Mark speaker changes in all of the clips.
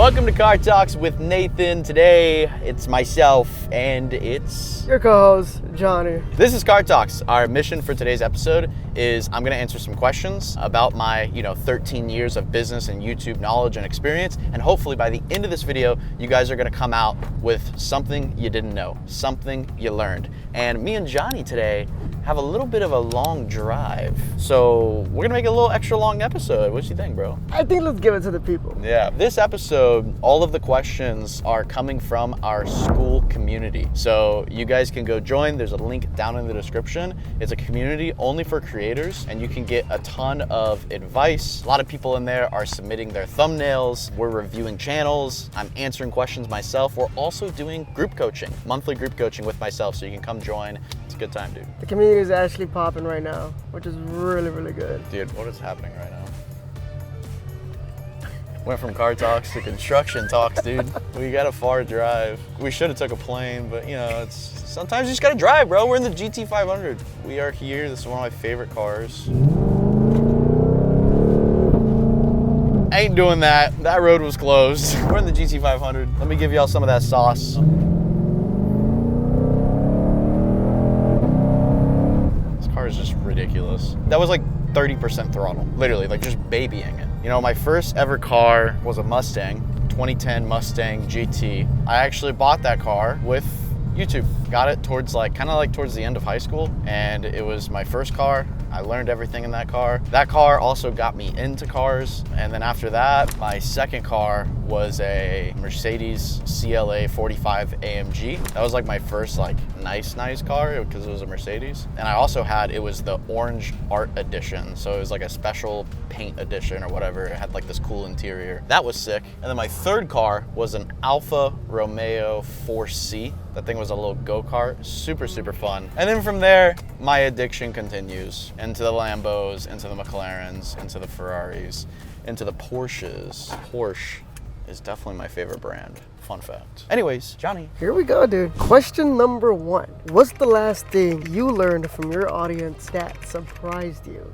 Speaker 1: Welcome to Car Talks with Nathan. Today, it's myself and it's
Speaker 2: your co-host, Johnny.
Speaker 1: This is Car Talks. Our mission for today's episode is I'm gonna answer some questions about my 13 years of business and YouTube knowledge and experience. And hopefully by the end of this video, you guys are gonna come out with something you didn't know, something you learned. And me and Johnny today have a little bit of a long drive. So we're gonna make it a little extra long episode. What do you think, bro?
Speaker 2: I think let's give it to the people.
Speaker 1: Yeah, this episode, all of the questions are coming from our school community. So you guys can go join. There's a link down in the description. It's a community only for creators and you can get a ton of advice. A lot of people in there are submitting their thumbnails. We're reviewing channels. I'm answering questions myself. We're also doing group coaching, monthly group coaching with myself. So you can come join. It's a good time, dude.
Speaker 2: The community is actually popping right now, which is really, really good.
Speaker 1: Dude, what is happening right now? Went from car talks to construction talks, dude. We got a far drive. We should have took a plane, but it's sometimes you just gotta drive, bro. We're in the GT500. We are here. This is one of my favorite cars. Ain't doing that. That road was closed. We're in the GT500. Let me give y'all some of that sauce. This car is just ridiculous. That was like 30% throttle, literally, like just babying it. My first ever car was a Mustang, 2010 Mustang GT. I actually bought that car with YouTube. Got it towards towards the end of high school, and it was my first car. I learned everything in that car. That car also got me into cars, and then after that, my second car was a Mercedes CLA 45 AMG. That was like my first nice car because it was a Mercedes. And I also it was the orange art edition. So it was like a special paint edition or whatever. It had this cool interior. That was sick. And then my third car was an Alfa Romeo 4C. That thing was a little go-kart, super, super fun. And then from there, my addiction continues into the Lambos, into the McLarens, into the Ferraris, into the Porsches. Porsche is definitely my favorite brand. Fun fact. Anyways, Johnny.
Speaker 2: Here we go, dude. Question number 1. What's the last thing you learned from your audience that surprised you?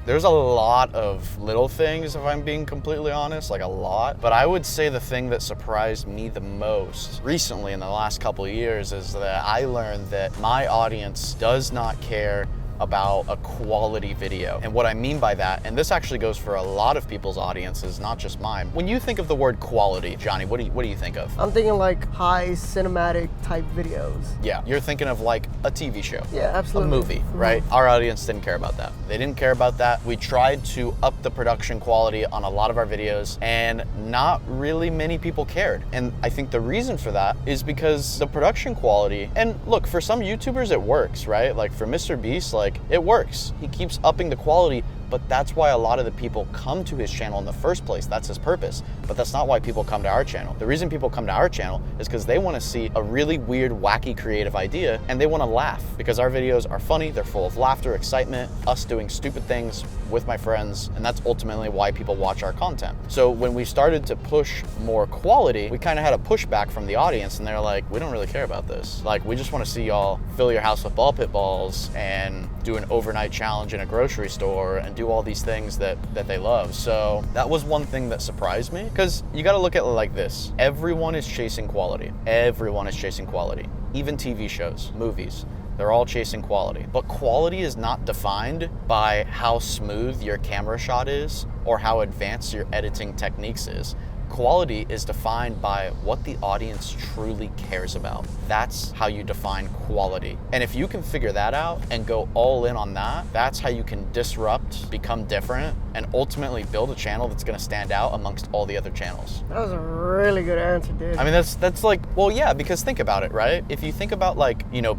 Speaker 1: There's a lot of little things, if I'm being completely honest, a lot. But I would say the thing that surprised me the most recently in the last couple of years is that I learned that my audience does not care about a quality video. And what I mean by that, and this actually goes for a lot of people's audiences, not just mine. When you think of the word quality, Johnny, what do you think of?
Speaker 2: I'm thinking high cinematic type videos.
Speaker 1: Yeah, you're thinking of a TV show.
Speaker 2: Yeah, absolutely.
Speaker 1: A movie, right? Our audience didn't care about that. They didn't care about that. We tried to up the production quality on a lot of our videos and not really many people cared. And I think the reason for that is because the production quality, and look, for some YouTubers it works, right? For Mr. Beast, it works. He keeps upping the quality, but that's why a lot of the people come to his channel in the first place. That's his purpose. But that's not why people come to our channel. The reason people come to our channel is because they want to see a really weird, wacky, creative idea, and they want to laugh because our videos are funny, they're full of laughter, excitement, us doing stupid things with my friends, and that's ultimately why people watch our content. So when we started to push more quality, we kind of had a pushback from the audience, and they're like, we don't really care about this. We just want to see y'all fill your house with ball pit balls and do an overnight challenge in a grocery store and do all these things that they love. So that was one thing that surprised me, because you got to look at it like this. Everyone is chasing quality. Everyone is chasing quality. Even TV shows, movies, they're all chasing quality. But quality is not defined by how smooth your camera shot is or how advanced your editing techniques is. Quality is defined by what the audience truly cares about. That's how you define quality. And if you can figure that out and go all in on that, that's how you can disrupt, become different, and ultimately build a channel that's gonna stand out amongst all the other channels.
Speaker 2: That was a really good answer, dude.
Speaker 1: I mean, that's well, yeah, because think about it, right? If you think about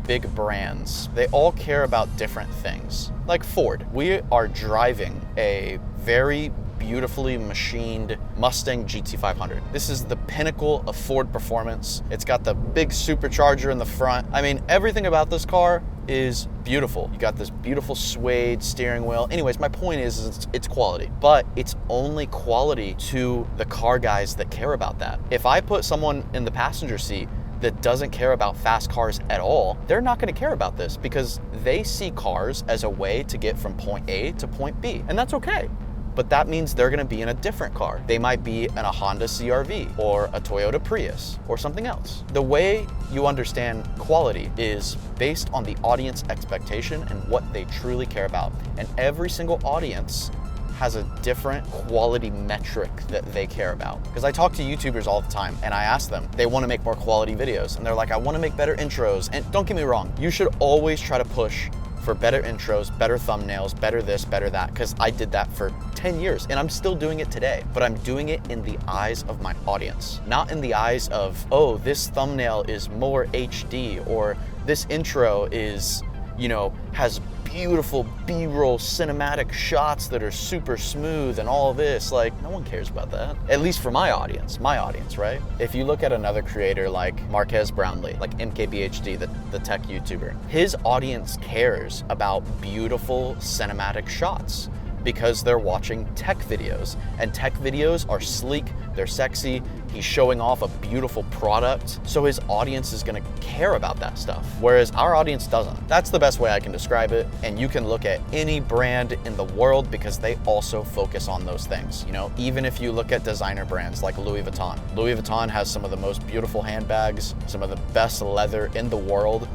Speaker 1: big brands, they all care about different things. Like Ford, we are driving a very beautifully machined Mustang GT500. This is the pinnacle of Ford performance. It's got the big supercharger in the front. I mean, everything about this car is beautiful. You got this beautiful suede steering wheel. Anyways, my point is it's quality, but it's only quality to the car guys that care about that. If I put someone in the passenger seat that doesn't care about fast cars at all, they're not going to care about this because they see cars as a way to get from point A to point B, and that's okay. but that means they're gonna be in a different car. They might be in a Honda CR-V or a Toyota Prius or something else. The way you understand quality is based on the audience expectation and what they truly care about. And every single audience has a different quality metric that they care about. Because I talk to YouTubers all the time and I ask them, they want to make more quality videos. And they're like, I want to make better intros. And don't get me wrong, you should always try to push for better intros, better thumbnails, better this, better that, because I did that for 10 years and I'm still doing it today, but I'm doing it in the eyes of my audience, not in the eyes of, oh, this thumbnail is more HD, or this intro is, you know, has beautiful B-roll cinematic shots that are super smooth and all this. Like, no one cares about that. At least for my audience, right? If you look at another creator like Marquez Brownlee, like MKBHD, the tech YouTuber, his audience cares about beautiful cinematic shots because they're watching tech videos, and tech videos are sleek, they're sexy, he's showing off a beautiful product, so his audience is gonna care about that stuff, whereas our audience doesn't. That's the best way I can describe it, and you can look at any brand in the world because they also focus on those things. You know, even if you look at designer brands like Louis Vuitton. Louis Vuitton has some of the most beautiful handbags, some of the best leather in the world,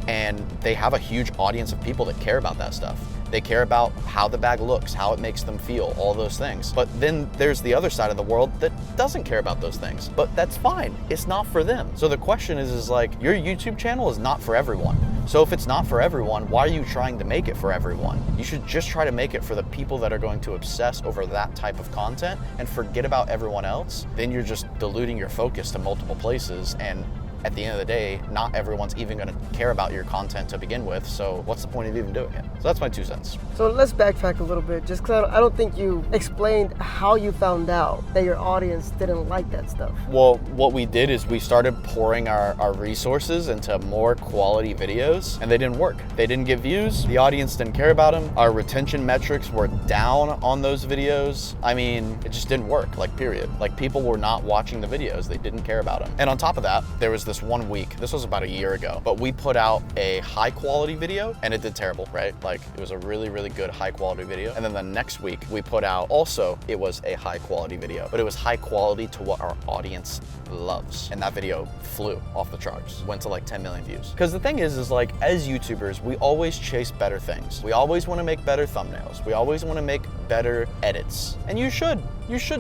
Speaker 1: and they have a huge audience of people that care about that stuff. They care about how the bag looks, how it makes them feel, all those things. But then there's the other side of the world that doesn't care about those things. But that's fine, it's not for them. So the question is like, your YouTube channel is not for everyone. So if it's not for everyone, why are you trying to make it for everyone? You should just try to make it for the people that are going to obsess over that type of content and forget about everyone else. Then you're just diluting your focus to multiple places, and at the end of the day, not everyone's even gonna care about your content to begin with, so what's the point of even doing it? So that's my 2 cents.
Speaker 2: So let's backtrack a little bit, just because I don't think you explained how you found out that your audience didn't like that stuff.
Speaker 1: Well, what we did is we started pouring our resources into more quality videos, and they didn't work. They didn't get views, the audience didn't care about them, our retention metrics were down on those videos. I mean, it just didn't work, like, period. Like, people were not watching the videos, they didn't care about them. And on top of that, there was this one week, this was about a year ago, but we put out a high quality video and it did terrible, right? Like, it was a really, really good high quality video. And then the next week we put out also, it was a high quality video, but it was high quality to what our audience loves. And that video flew off the charts, went to like 10 million views. Because the thing is like, as YouTubers, we always chase better things. We always want to make better thumbnails. We always want to make better edits. And you should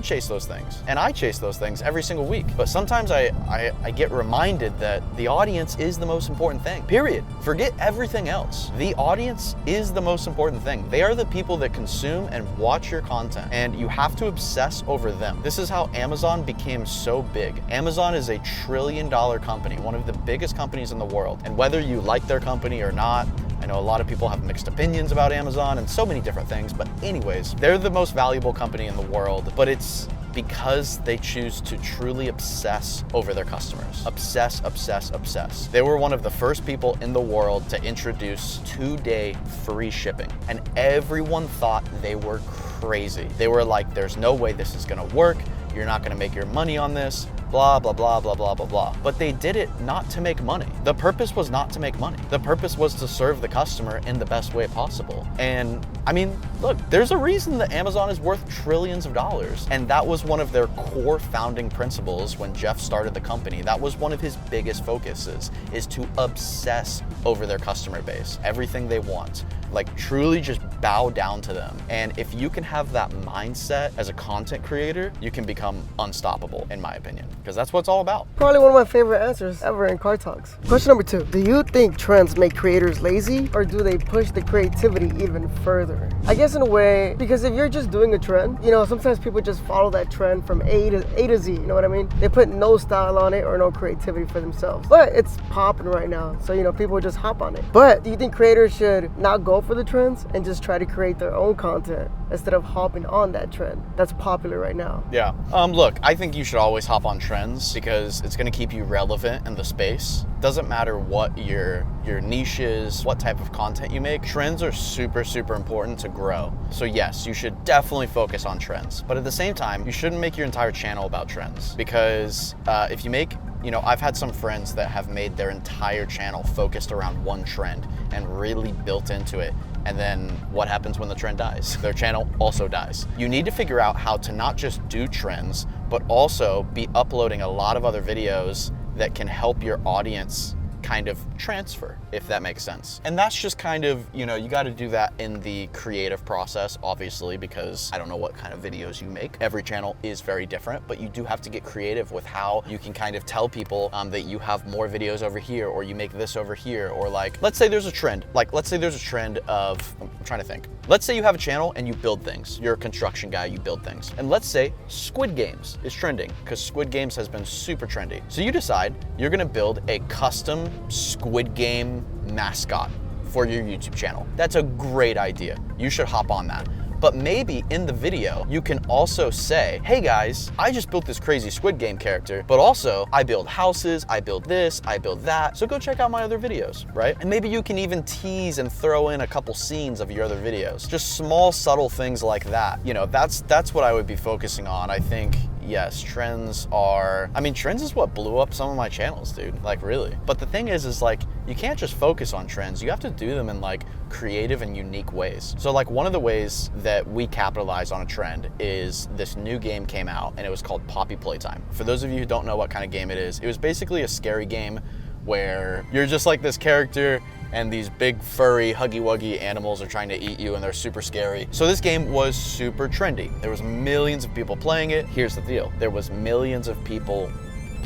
Speaker 1: chase those things. And I chase those things every single week. But sometimes I get reminded that the audience is the most important thing, period. Forget everything else. The audience is the most important thing. They are the people that consume and watch your content, and you have to obsess over them. This is how Amazon became so big. Amazon is a $1 trillion company, one of the biggest companies in the world. And whether you like their company or not, I know a lot of people have mixed opinions about Amazon and so many different things, but anyways, they're the most valuable company in the world, but it's because they choose to truly obsess over their customers. Obsess, obsess, obsess. They were one of the first people in the world to introduce 2-day free shipping, and everyone thought they were crazy. They were like, there's no way this is gonna work. You're not gonna make your money on this. Blah, blah, blah, blah, blah, blah, blah. But they did it not to make money. The purpose was not to make money. The purpose was to serve the customer in the best way possible. And I mean, look, there's a reason that Amazon is worth trillions of dollars. And that was one of their core founding principles when Jeff started the company. That was one of his biggest focuses, is to obsess over their customer base, everything they want. Like, truly just bow down to them. And if you can have that mindset as a content creator, you can become unstoppable, in my opinion, because that's what it's all about.
Speaker 2: Probably one of my favorite answers ever in Car Talks. Question number 2. Do you think trends make creators lazy, or do they push the creativity even further? I guess in a way, because if you're just doing a trend, you know, sometimes people just follow that trend from A to Z, you know what I mean? They put no style on it or no creativity for themselves. But it's popping right now, so, you know, people just hop on it. But do you think creators should not go for the trends and just try to create their own content instead of hopping on that trend that's popular right now?
Speaker 1: Yeah. Look, I think you should always hop on trends because it's going to keep you relevant in the space. Doesn't matter what your niche is, what type of content you make. Trends are super, super important to grow. So yes, you should definitely focus on trends. But at the same time, you shouldn't make your entire channel about trends, because if you make, you know, I've had some friends that have made their entire channel focused around one trend and really built into it. And then what happens when the trend dies? Their channel also dies. You need to figure out how to not just do trends, but also be uploading a lot of other videos that can help your audience kind of transfer, if that makes sense. And that's just kind of, you know, you got to do that in the creative process, obviously, because I don't know what kind of videos you make. Every channel is very different, but you do have to get creative with how you can kind of tell people that you have more videos over here, or you make this over here, or like, let's say there's a trend. Like, let's say there's a trend of, I'm trying to think. Let's say you have a channel and you build things. You're a construction guy, you build things. And let's say Squid Games is trending, because Squid Games has been super trendy. So you decide you're gonna build a custom Squid Game mascot for your YouTube channel. That's a great idea. You should hop on that. But maybe in the video, you can also say, hey guys, I just built this crazy Squid Game character, but also I build houses, I build this, I build that. So go check out my other videos, right? And maybe you can even tease and throw in a couple scenes of your other videos. Just small, subtle things like that. You know, that's what I would be focusing on. I think, yes, trends is what blew up some of my channels, dude, like really. But the thing is like, you can't just focus on trends. You have to do them in like creative and unique ways. So like one of the ways that we capitalize on a trend is this new game came out and it was called Poppy Playtime. For those of you who don't know what kind of game it was basically a scary game where you're just like this character and these big furry huggy wuggy animals are trying to eat you and they're super scary. So this game was super trendy. There was millions of people playing it. Here's the deal. There was millions of people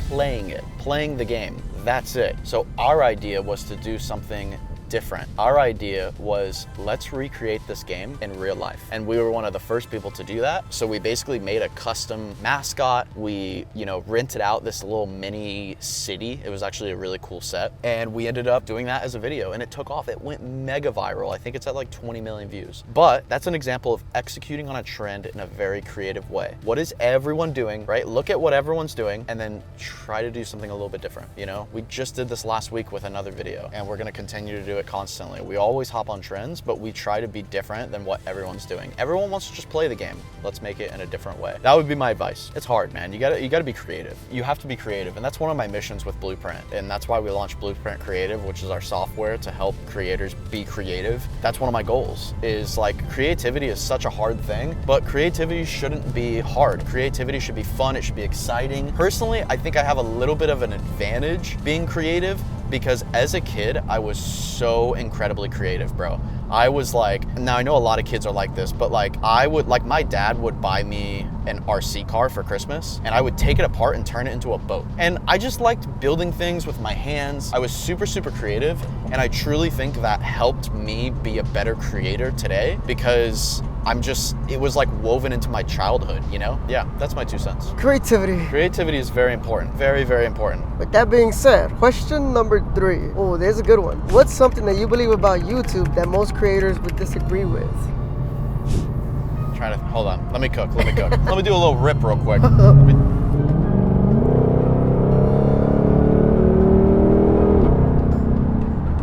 Speaker 1: playing the game. That's it. So our idea was to do something different. Our idea was, let's recreate this game in real life. And we were one of the first people to do that. So we basically made a custom mascot. We, you know, rented out this little mini city. It was actually a really cool set. And we ended up doing that as a video and it took off. It went mega viral. I think it's at like 20 million views. But that's an example of executing on a trend in a very creative way. What is everyone doing, right? Look at what everyone's doing and then try to do something a little bit different, you know? We just did this last week with another video and we're gonna continue to do it constantly. We always hop on trends, but we try to be different than what everyone's doing. Everyone wants to just play the game. Let's make it in a different way. That would be my advice. It's hard, man. You gotta be creative. You have to be creative, and that's one of my missions with Blueprint, and that's why we launched Blueprint Creative, which is our software to help creators be creative. That's one of my goals, is like creativity is such a hard thing, but creativity shouldn't be hard. Creativity should be fun. It should be exciting. Personally, I think I have a little bit of an advantage being creative, because as a kid, I was so incredibly creative, bro. I was like, now I know a lot of kids are like this, but like my dad would buy me an RC car for Christmas and I would take it apart and turn it into a boat. And I just liked building things with my hands. I was super, super creative. And I truly think that helped me be a better creator today, because it was like woven into my childhood, you know? Yeah, that's my 2 cents.
Speaker 2: Creativity.
Speaker 1: Creativity is very important. Very, very important.
Speaker 2: With that being said, question number 3. Oh, there's a good one. What's something that you believe about YouTube that most creators would disagree with?
Speaker 1: Hold on. Let me cook. Let me do a little rip real quick.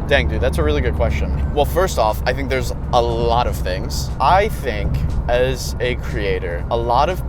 Speaker 1: Dang, dude, that's a really good question. Well, first off, I think there's a lot of things. I think as a creator, a lot of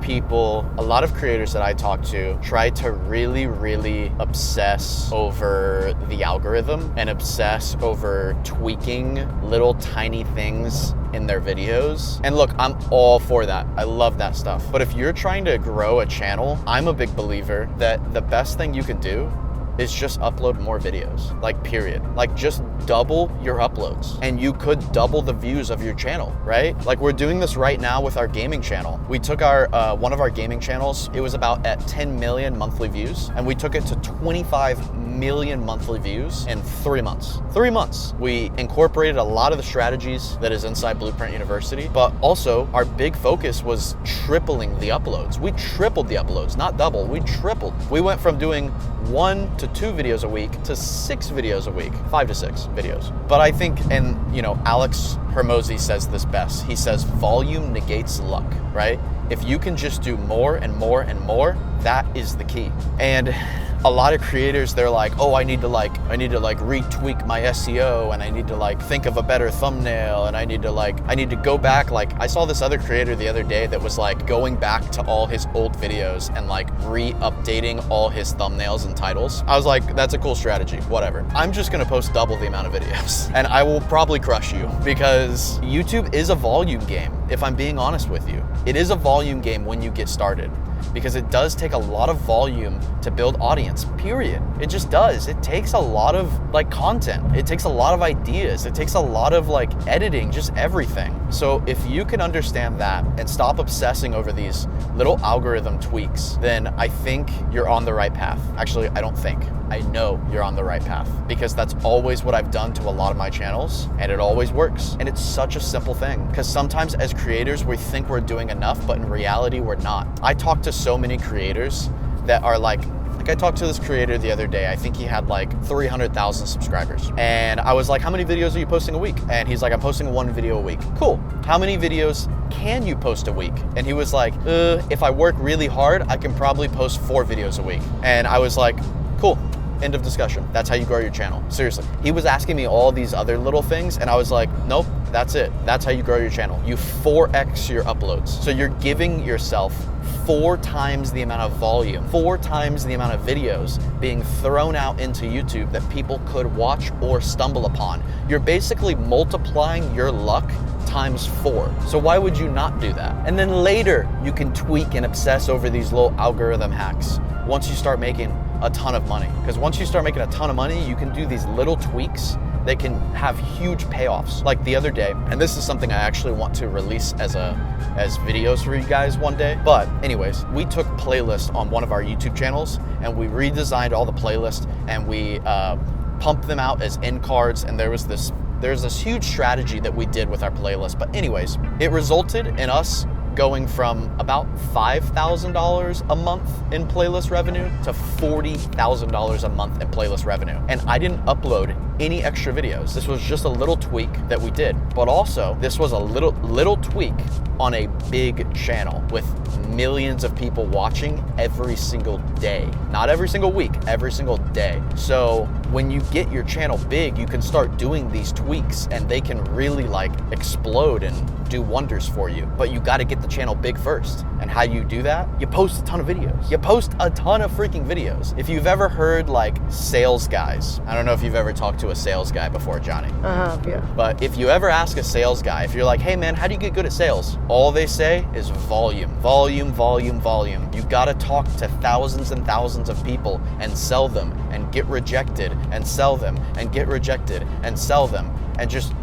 Speaker 1: creators that I talk to try to really, really obsess over the algorithm and obsess over tweaking little tiny things in their videos. And look, I'm all for that. I love that stuff. But if you're trying to grow a channel, I'm a big believer that the best thing you can do is just upload more videos, like period. Like just double your uploads and you could double the views of your channel, right? Like we're doing this right now with our gaming channel. We took our one of our gaming channels, it was about at 10 million monthly views, and we took it to 25 million monthly views in 3 months. 3 months. We incorporated a lot of the strategies that is inside Blueprint University, but also our big focus was tripling the uploads. We tripled the uploads, not double, we tripled. We went from doing 1 to 2 videos a week to 6 videos a week, 5 to 6 videos. But I think, and you know, Alex Hermosi says this best. He says volume negates luck, right? If you can just do more and more and more, that is the key. And a lot of creators, they're like, oh, I need to retweak my SEO, and I need to like think of a better thumbnail, and I need to go back. Like, I saw this other creator the other day that was like going back to all his old videos and like re-updating all his thumbnails and titles. I was like, that's a cool strategy, whatever. I'm just gonna post double the amount of videos and I will probably crush you, because YouTube is a volume game. If I'm being honest with you, it is a volume game when you get started, because it does take a lot of volume to build audience, period. It just does. It takes a lot of like content. It takes a lot of ideas. It takes a lot of like editing, just everything. So if you can understand that and stop obsessing over these little algorithm tweaks, then I think you're on the right path. Actually, I don't think. I know you're on the right path, because that's always what I've done to a lot of my channels, and it always works. And it's such a simple thing, because sometimes as creators, we think we're doing enough, but in reality, we're not. I talk to so many creators that are like I talked to this creator the other day. I think he had like 300,000 subscribers. And I was like, how many videos are you posting a week? And he's like, I'm posting 1 video a week. Cool. How many videos can you post a week? And he was like, if I work really hard, I can probably post 4 videos a week. And I was like, cool. End of discussion. That's how you grow your channel. Seriously. He was asking me all these other little things, and I was like, nope, that's it. That's how you grow your channel. You 4x your uploads. So you're giving yourself 4 times the amount of volume, 4 times the amount of videos being thrown out into YouTube that people could watch or stumble upon. You're basically multiplying your luck times 4. So why would you not do that? And then later you can tweak and obsess over these little algorithm hacks once you start making a ton of money. Because once you start making a ton of money, you can do these little tweaks that can have huge payoffs. Like the other day, and this is something I actually want to release as videos for you guys one day. But anyways, we took playlists on one of our YouTube channels and we redesigned all the playlists, and we pumped them out as end cards. And there's this huge strategy that we did with our playlist. But anyways, it resulted in us going from about $5,000 a month in playlist revenue to $40,000 a month in playlist revenue. And I didn't upload any extra videos. This was just a little tweak that we did. But also, this was a little tweak on a big channel with millions of people watching every single day. Not every single week, every single day. So when you get your channel big, you can start doing these tweaks and they can really like explode and do wonders for you. But you got to get the channel big first. And how you do that? You post a ton of videos. You post a ton of freaking videos. If you've ever heard like sales guys, I don't know if you've ever talked to a sales guy before, Johnny.
Speaker 2: Yeah.
Speaker 1: But if you ever ask a sales guy, if you're like, hey man, how do you get good at sales? All they say is volume, volume, volume, volume. You gotta talk to thousands and thousands of people and sell them and get rejected and sell them and get rejected and sell them and just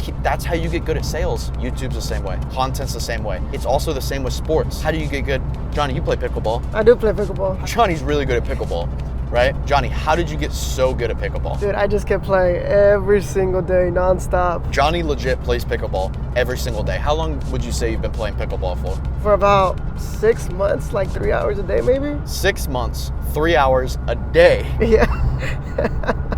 Speaker 1: keep, that's how you get good at sales. YouTube's the same way. Content's the same way. It's also the same with sports. How do you get good? Johnny, you play pickleball.
Speaker 2: I do play pickleball.
Speaker 1: Johnny's really good at pickleball, right? Johnny, how did you get so good at pickleball?
Speaker 2: Dude, I just kept playing every single day, nonstop.
Speaker 1: Johnny legit plays pickleball every single day. How long would you say you've been playing pickleball for?
Speaker 2: For about 6 months, like 3 hours a day maybe?
Speaker 1: 6 months, 3 hours a day.
Speaker 2: Yeah.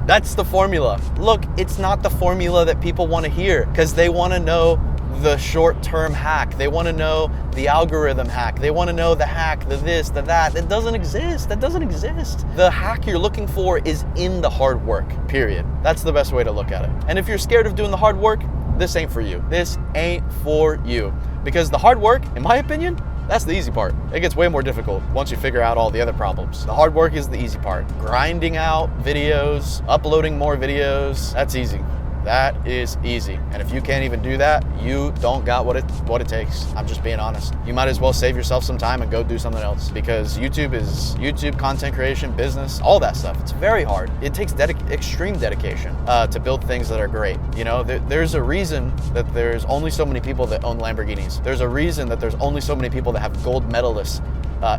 Speaker 1: That's the formula. Look, it's not the formula that people want to hear, because they want to know the short-term hack. They want to know the algorithm hack. They want to know the hack, the this, the that. It doesn't exist. That doesn't exist. The hack you're looking for is in the hard work, period. That's the best way to look at it. And if you're scared of doing the hard work, this ain't for you. This ain't for you. Because the hard work, in my opinion, that's the easy part. It gets way more difficult once you figure out all the other problems. The hard work is the easy part. Grinding out videos, uploading more videos, that's easy. That is easy. And if you can't even do that, you don't got what it takes. I'm just being honest. You might as well save yourself some time and go do something else, because YouTube, content creation, business, all that stuff. It's very hard. It takes extreme dedication to build things that are great. You know, there's a reason that there's only so many people that own Lamborghinis. There's a reason that there's only so many people that have gold medalists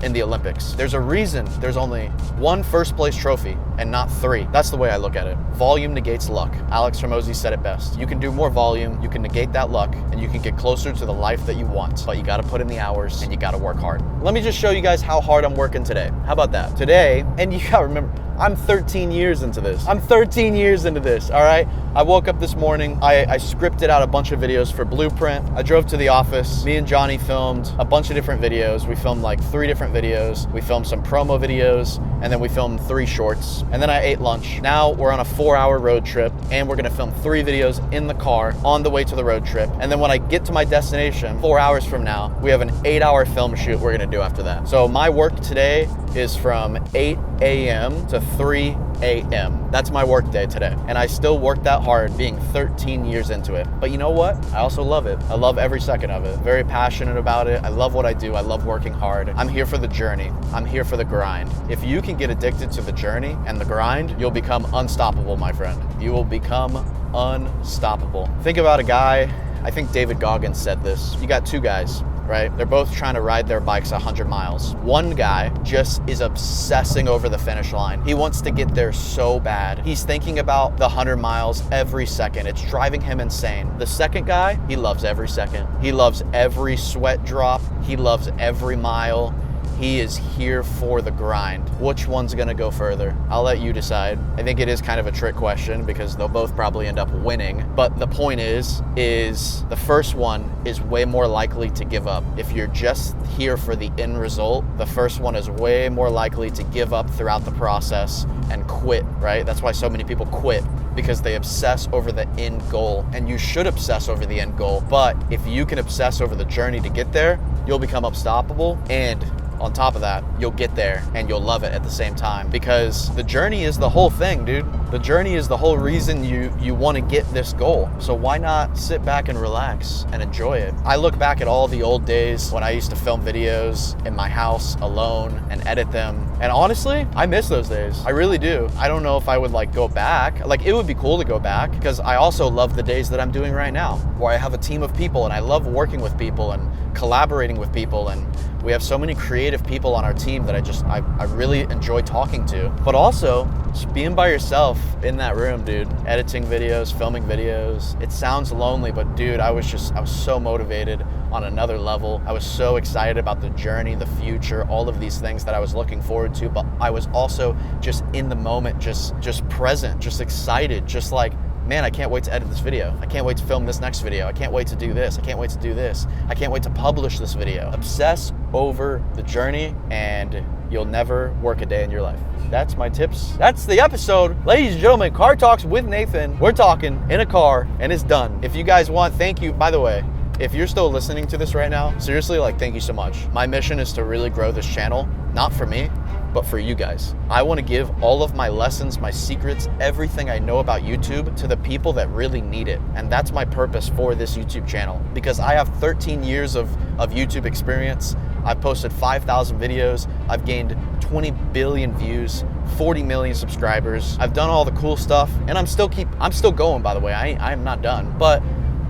Speaker 1: in the Olympics. There's a reason there's only 1 first place trophy and not 3. That's the way I look at it. Volume negates luck. Alex Hormozi said it best. You can do more volume, you can negate that luck, and you can get closer to the life that you want. But you gotta put in the hours and you gotta work hard. Let me just show you guys how hard I'm working today. How about that? Today, and you gotta remember, I'm 13 years into this. I'm 13 years into this, all right? I woke up this morning, I scripted out a bunch of videos for Blueprint. I drove to the office. Me and Johnny filmed a bunch of different videos. We filmed like 3 different videos. We filmed some promo videos, and then we filmed 3 shorts. And then I ate lunch. Now we're on a 4-hour road trip, and we're gonna film 3 videos in the car on the way to the road trip. And then when I get to my destination, 4 hours from now, we have an 8-hour film shoot we're gonna do after that. So my work today is from 8 a.m. to 3 a.m. That's my work day today. And I still work that hard being 13 years into it. But you know what? I also love it. I love every second of it. Very passionate about it. I love what I do. I love working hard. I'm here for the journey. I'm here for the grind. If you can get addicted to the journey and the grind, you'll become unstoppable, my friend. You will become unstoppable. Think about a guy, I think David Goggins said this. You got 2 guys, right? They're both trying to ride their bikes 100 miles. One guy just is obsessing over the finish line. He wants to get there so bad. He's thinking about the 100 miles every second. It's driving him insane. The second guy, he loves every second. He loves every sweat drop. He loves every mile. He is here for the grind. Which one's gonna go further? I'll let you decide. I think it is kind of a trick question because they'll both probably end up winning. But the point is the first one is way more likely to give up. If you're just here for the end result, the first one is way more likely to give up throughout the process and quit, right? That's why so many people quit, because they obsess over the end goal. And you should obsess over the end goal. But if you can obsess over the journey to get there, you'll become unstoppable. And on top of that, you'll get there and you'll love it at the same time, because the journey is the whole thing, dude. The journey is the whole reason you want to get this goal. So why not sit back and relax and enjoy it? I look back at all the old days when I used to film videos in my house alone and edit them. And honestly, I miss those days. I really do. I don't know if I would like go back. Like, it would be cool to go back, because I also love the days that I'm doing right now, where I have a team of people and I love working with people and collaborating with people, and we have so many creative people on our team that I really enjoy talking to. But also, just being by yourself in that room, dude, editing videos, filming videos. It sounds lonely, but dude, I was so motivated on another level. I was so excited about the journey, the future, all of these things that I was looking forward to, but I was also just in the moment, just present, just excited, just like, man, I can't wait to edit this video. I can't wait to film this next video. I can't wait to do this. I can't wait to do this. I can't wait to publish this video. Obsess over the journey and you'll never work a day in your life. That's my tips. That's the episode. Ladies and gentlemen, Car Talks with Nathan. We're talking in a car and it's done. If you guys want, thank you. By the way, if you're still listening to this right now, seriously, like, thank you so much. My mission is to really grow this channel, not for me, but for you guys. I want to give all of my lessons, my secrets, everything I know about YouTube to the people that really need it. And that's my purpose for this YouTube channel, because I have 13 years of YouTube experience. I've posted 5,000 videos. I've gained 20 billion views, 40 million subscribers. I've done all the cool stuff, and I'm still going, by the way. I am not done. But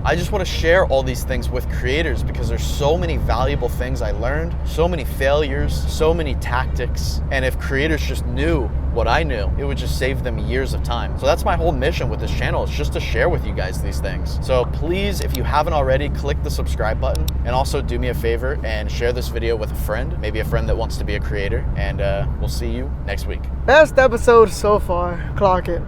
Speaker 1: I just want to share all these things with creators, because there's so many valuable things I learned, so many failures, so many tactics. And if creators just knew what I knew, it would just save them years of time. So that's my whole mission with this channel, is just to share with you guys these things. So please, if you haven't already, click the subscribe button, and also do me a favor and share this video with a friend, maybe a friend that wants to be a creator, and we'll see you next week.
Speaker 2: Best episode so far. Clock it.